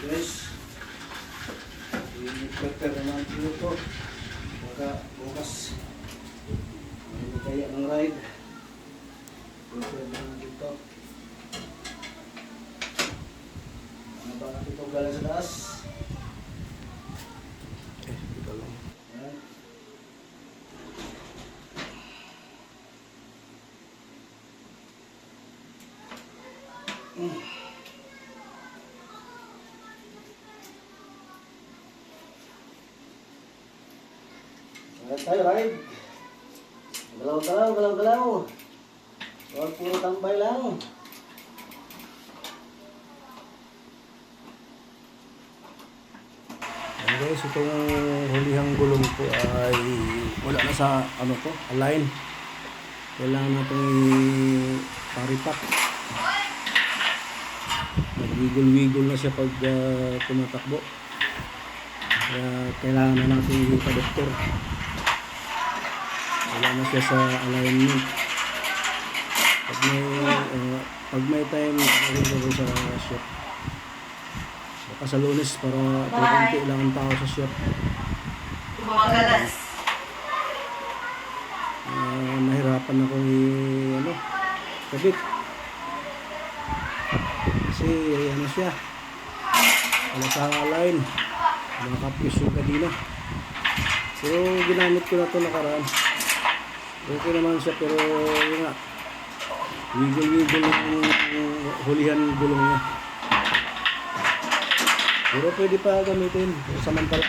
Guys, i-prepare naman po ito. Baka bukas may kaya ng ride. Prepare naman dito. Ano ba natin ito galing sa taas? Dito lang. Ayan. Ayan tayo, ride. Galaw-galaw, galaw-galaw. Huwag puro tambay lang. Ayan guys, itong hulihang gulong ko ay wala na sa ano ko, align. Kailangan natin paripak. Nagwigol-wigol na siya pag tumatakbo. Kaya kailangan na natin ipa-doktor. Wala na siya sa alignment. Pag may time, nagwigol ko sa shop. Baka sa Lunes para kukunti lang ang tao sa shop. Kumagalas. Nahirapan akong kabit. Kasi ano siya, wala sa align. Nakapis yung kadina. Pero ginamit ko na ito nakaraan. Okay naman siya, pero yun nga, wiggle-wiggle yung hulihan yung gulong niya. Pero pwede pa gamitin samantala.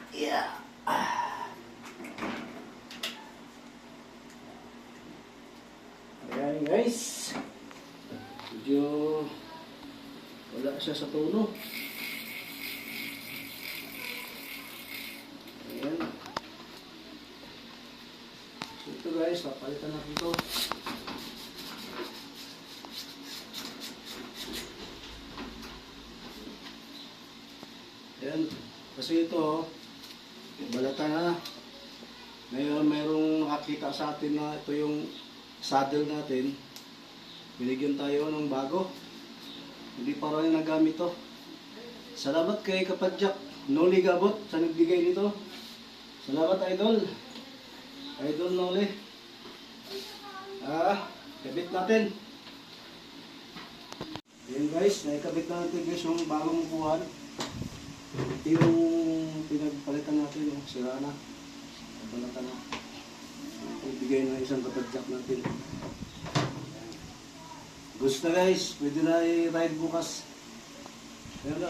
Yeah. Ayan guys. Medyo wala siya sa tono. Ayan. So ito guys, papalitan natin ito. Ayan. Kasi ito, balata na. Ngayon, mayroong nakakita sa atin na ito yung saddle natin. Binigyan tayo ng bago. Hindi pa rin nagamit to. Salamat kay Kapadjak Noli Gabot sa nagbigay nito. Salamat Idol. Idol Noli. Kabit natin. Ayan guys, naikabit natin guys yung bagong buwan. Ito yung pinagpalitan natin, yung sira na. Balata na. Ibigay na isang Kapadjak natin. Gusto na guys, pwede na i-ride bukas. Ayan daw.